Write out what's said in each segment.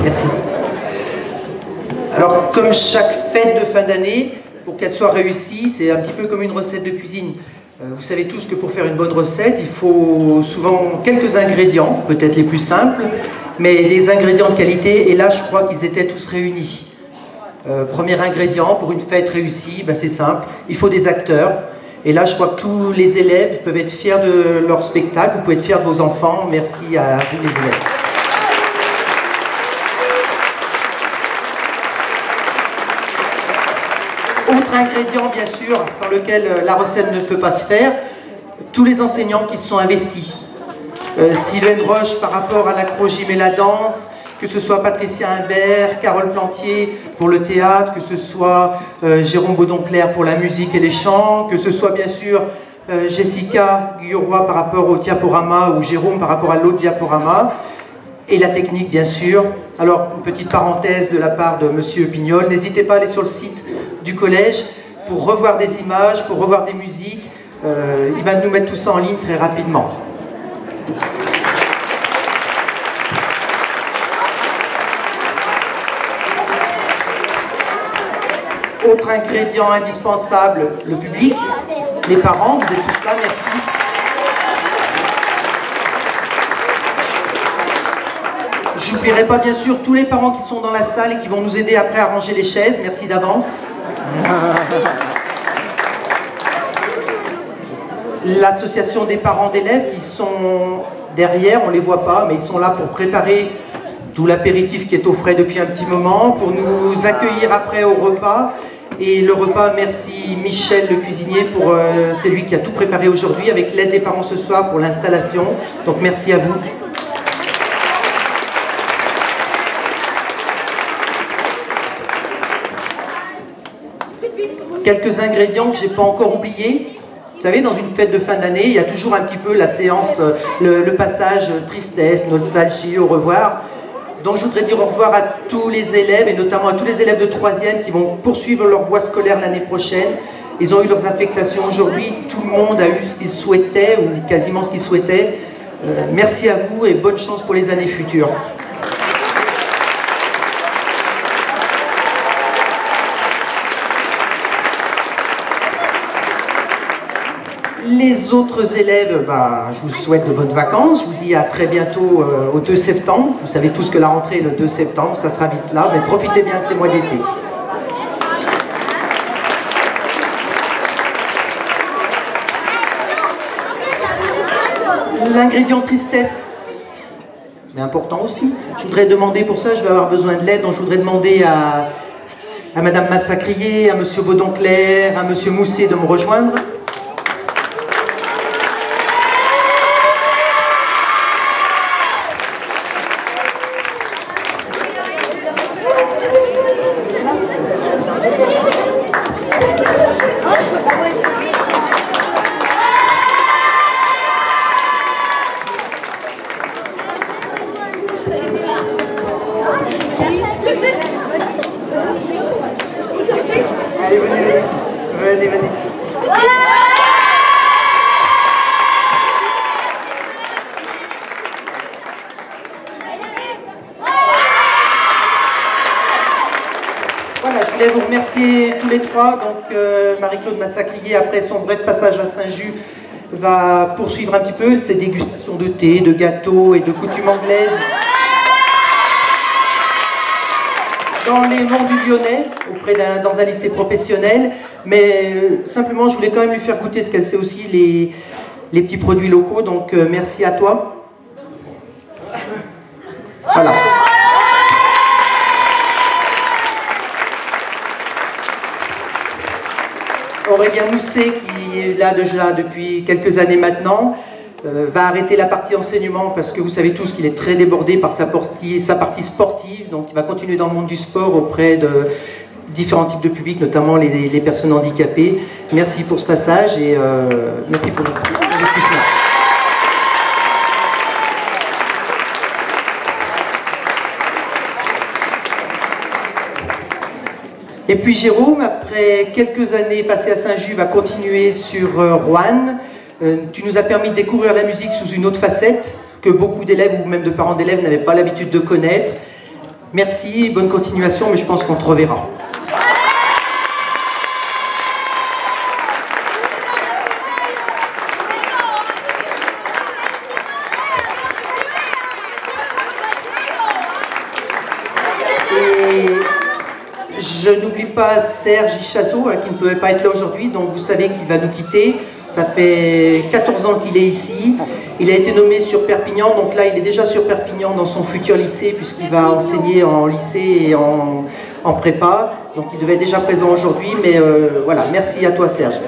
Merci. Alors, comme chaque fête de fin d'année, pour qu'elle soit réussie, c'est un petit peu comme une recette de cuisine. Vous savez tous que pour faire une bonne recette, il faut souvent quelques ingrédients, peut-être les plus simples, mais des ingrédients de qualité, et là je crois qu'ils étaient tous réunis. Premier ingrédient pour une fête réussie, ben c'est simple, il faut des acteurs. Et là je crois que tous les élèves peuvent être fiers de leur spectacle, vous pouvez être fiers de vos enfants, merci à vous les élèves. Autre ingrédient, bien sûr, sans lequel la recette ne peut pas se faire, tous les enseignants qui se sont investis. Sylvaine Roche par rapport à l'acrogym et la danse, que ce soit Patricia Imbert, Carole Plantier pour le théâtre, que ce soit Jérôme Baudonclerc pour la musique et les chants, que ce soit bien sûr Jessica Guilloroy par rapport au diaporama ou Jérôme par rapport à l'autre diaporama. Et la technique, bien sûr. Alors, une petite parenthèse de la part de Monsieur Pignol. N'hésitez pas à aller sur le site du collège pour revoir des images, pour revoir des musiques. Il va nous mettre tout ça en ligne très rapidement. Autre ingrédient indispensable, le public, les parents. Vous êtes tous là, merci. J'oublierai pas bien sûr tous les parents qui sont dans la salle et qui vont nous aider après à ranger les chaises, merci d'avance. L'association des parents d'élèves qui sont derrière, on les voit pas, mais ils sont là pour préparer tout l'apéritif qui est au frais depuis un petit moment, pour nous accueillir après au repas. Et le repas, merci Michel le cuisinier, pour c'est lui qui a tout préparé aujourd'hui avec l'aide des parents ce soir pour l'installation, donc merci à vous. Quelques ingrédients que je n'ai pas encore oubliés. Vous savez, dans une fête de fin d'année, il y a toujours un petit peu la séance, le passage tristesse, nostalgie, au revoir. Donc je voudrais dire au revoir à tous les élèves, et notamment à tous les élèves de 3e qui vont poursuivre leur voie scolaire l'année prochaine. Ils ont eu leurs affectations aujourd'hui, tout le monde a eu ce qu'il souhaitait, ou quasiment ce qu'il souhaitait. Merci à vous et bonne chance pour les années futures. Les autres élèves, je vous souhaite de bonnes vacances. Je vous dis à très bientôt au 2 septembre. Vous savez tous que la rentrée est le 2 septembre, ça sera vite là, mais profitez bien de ces mois d'été. L'ingrédient tristesse, mais important aussi. Je voudrais demander pour ça, je vais avoir besoin de l'aide, donc je voudrais demander à Madame Massacrier, à Monsieur Baudonclerc, à Monsieur Mousset de me rejoindre. Allez, venez. Voilà, je voulais vous remercier tous les trois. Donc Marie-Claude Massacrier, après son bref passage à Saint-Just, va poursuivre un petit peu ses dégustations de thé, de gâteaux et de coutumes anglaises dans les monts du Lyonnais, dans un lycée professionnel. Mais simplement, je voulais quand même lui faire goûter ce qu'elle sait aussi, les petits produits locaux. Donc merci à toi. Voilà. Aurélien Mousset, qui est là déjà depuis quelques années maintenant, va arrêter la partie enseignement parce que vous savez tous qu'il est très débordé par sa partie sportive, donc il va continuer dans le monde du sport auprès de différents types de publics, notamment les personnes handicapées. Merci pour ce passage et merci pour l'investissement. Et puis Jérôme, après quelques années passées à Saint-Just, va continuer sur Roanne. Tu nous as permis de découvrir la musique sous une autre facette que beaucoup d'élèves ou même de parents d'élèves n'avaient pas l'habitude de connaître. Merci, bonne continuation, mais je pense qu'on te reverra. Je n'oublie pas Serge Chassot, qui ne pouvait pas être là aujourd'hui, donc vous savez qu'il va nous quitter. Ça fait 14 ans qu'il est ici. Il a été nommé sur Perpignan, donc là il est déjà sur Perpignan dans son futur lycée, puisqu'il va enseigner en lycée et en prépa. Donc il devait être déjà présent aujourd'hui, mais voilà, merci à toi Serge.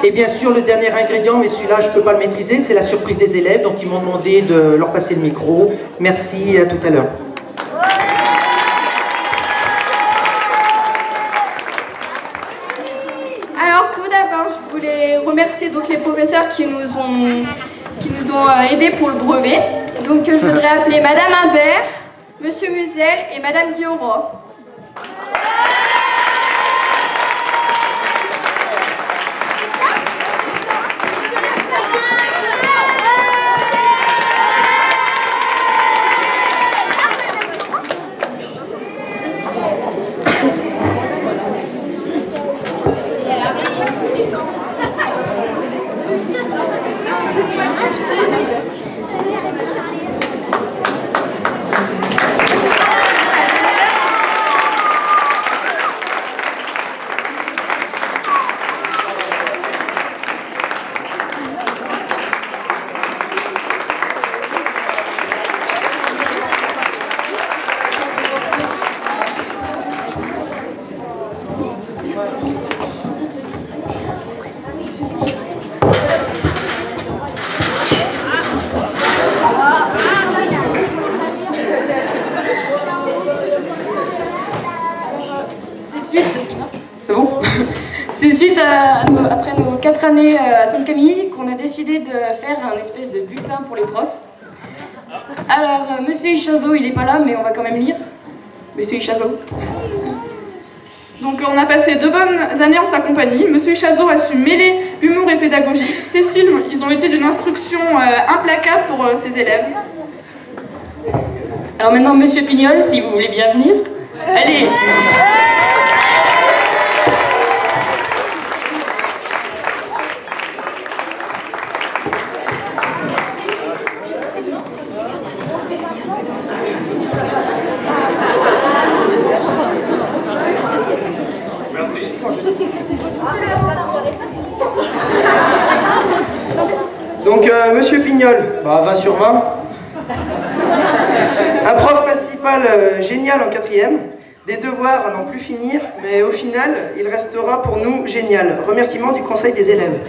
Et bien sûr, le dernier ingrédient, mais celui-là, je ne peux pas le maîtriser, c'est la surprise des élèves. Donc, ils m'ont demandé de leur passer le micro. Merci, à tout à l'heure. Alors, tout d'abord, je voulais remercier donc, les professeurs qui nous ont aidés pour le brevet. Donc, je voudrais appeler Madame Imbert, Monsieur Musel et Madame Guillaume. C'est suite après nos 4 années à Sainte-Camille qu'on a décidé de faire un espèce de bulletin pour les profs. Alors, Monsieur Ichazo, il n'est pas là, mais on va quand même lire. Monsieur Ichazo. Donc on a passé 2 bonnes années en sa compagnie. Monsieur Ichazo a su mêler humour et pédagogie. Ses films, ils ont été d'une instruction implacable pour ses élèves. Alors maintenant, Monsieur Pignol, si vous voulez bien venir. Allez. Donc, Monsieur Pignol, 20 sur 20. Un prof principal génial en 4e. Des devoirs à n'en plus finir, mais au final, il restera pour nous génial. Remerciement du conseil des élèves.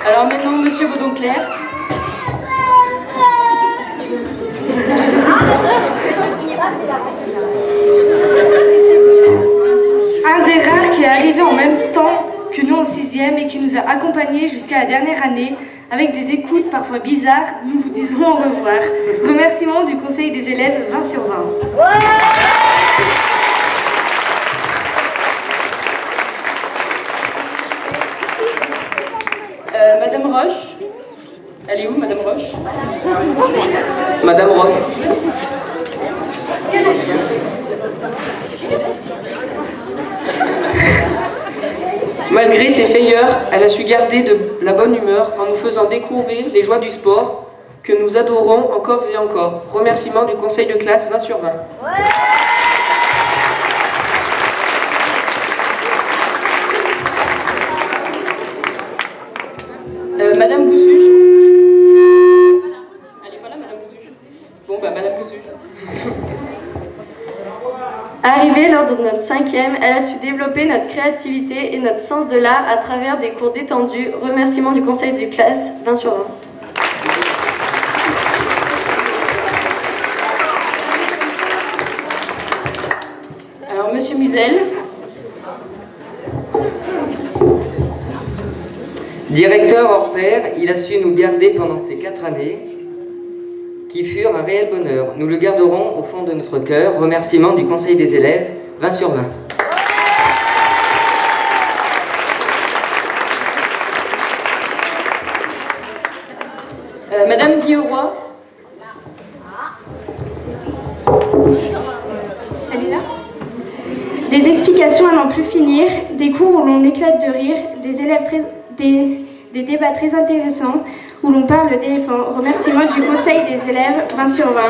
Alors maintenant, Monsieur Baudonclerc. Un des rares qui est arrivé en même temps que nous en 6e et qui nous a accompagnés jusqu'à la dernière année avec des écoutes parfois bizarres, nous vous disons au revoir. Remerciement du conseil des élèves 20 sur 20. Madame Roche. Elle est où, Madame Roche? Madame Roche. Malgré ses frayeurs, elle a su garder de la bonne humeur en nous faisant découvrir les joies du sport que nous adorons encore et encore. Remerciement du conseil de classe 20 sur 20. Madame Boussuge. Elle n'est pas là, Madame Boussuge? Bon, bah, Madame Boussuge. Arrivée lors de notre 5e, elle a su développer notre créativité et notre sens de l'art à travers des cours détendus. Remerciement du conseil de classe 20 sur 20. Alors, Monsieur Musel. Directeur hors pair, il a su nous garder pendant ces 4 années. qui furent un réel bonheur. Nous le garderons au fond de notre cœur. Remerciement du conseil des élèves, 20 sur 20. Madame Guilleroy. Elle est là. Des explications à n'en plus finir, des cours où l'on éclate de rire, des débats très intéressants où l'on parle d'éléphants. Remerciements du conseil des élèves, 20 sur 20.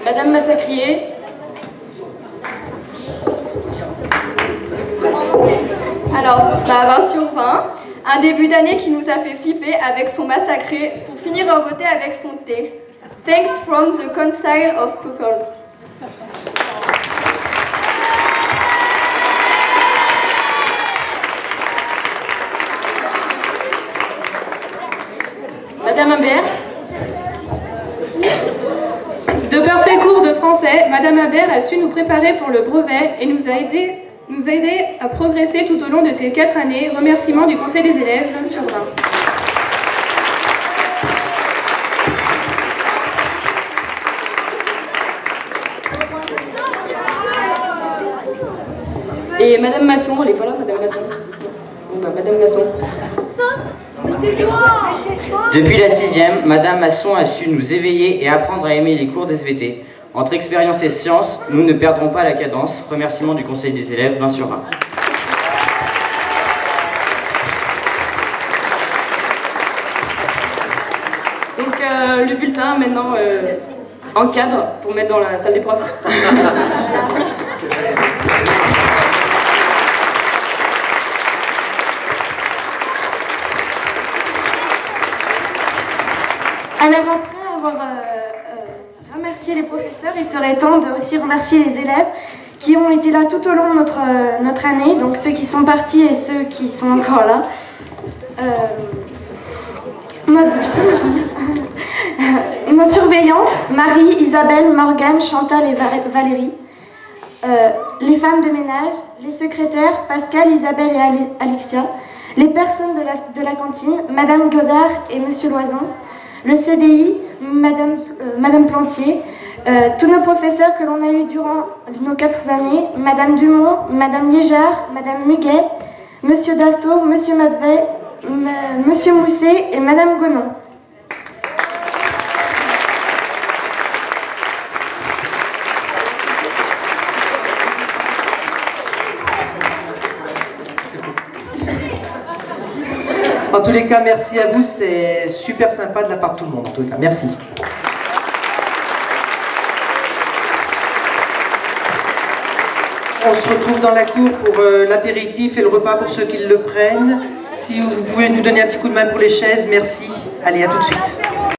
Madame Massacrier. Alors, 20 sur 20. Un début d'année qui nous a fait flipper avec son massacré pour finir en beauté avec son thé. Thanks from the Council of Pupils. Madame Imbert. De parfaits cours de français, Madame Imbert a su nous préparer pour le brevet et nous a aidé à progresser tout au long de ces 4 années. Remerciements du conseil des élèves, 20 sur 20. Et Madame Masson, elle n'est pas là, Madame Masson. Bon, bah, Madame Masson. Depuis la 6e, Madame Masson a su nous éveiller et apprendre à aimer les cours d'SVT. Entre expérience et science, nous ne perdrons pas la cadence. Remerciement du conseil des élèves, 20 sur 20. Donc le bulletin maintenant en cadre pour mettre dans la salle des profs. Alors après avoir remercié les professeurs, il serait temps de aussi remercier les élèves qui ont été là tout au long de notre année, donc ceux qui sont partis et ceux qui sont encore là. Nos surveillants, Marie, Isabelle, Morgane, Chantal et Valérie. Les femmes de ménage, les secrétaires, Pascal, Isabelle et Alexia. Les personnes de la cantine, Madame Godard et Monsieur Loison. Le CDI, Madame Plantier, tous nos professeurs que l'on a eus durant nos 4 années, Madame Dumont, Madame Liégard, Madame Muguet, Monsieur Dassault, Monsieur Madvet, Monsieur Mousset et Madame Gonon. En tous les cas, merci à vous, c'est super sympa de la part de tout le monde. En tous les cas, merci. On se retrouve dans la cour pour l'apéritif et le repas pour ceux qui le prennent. Si vous pouvez nous donner un petit coup de main pour les chaises, merci. Allez, à tout de suite.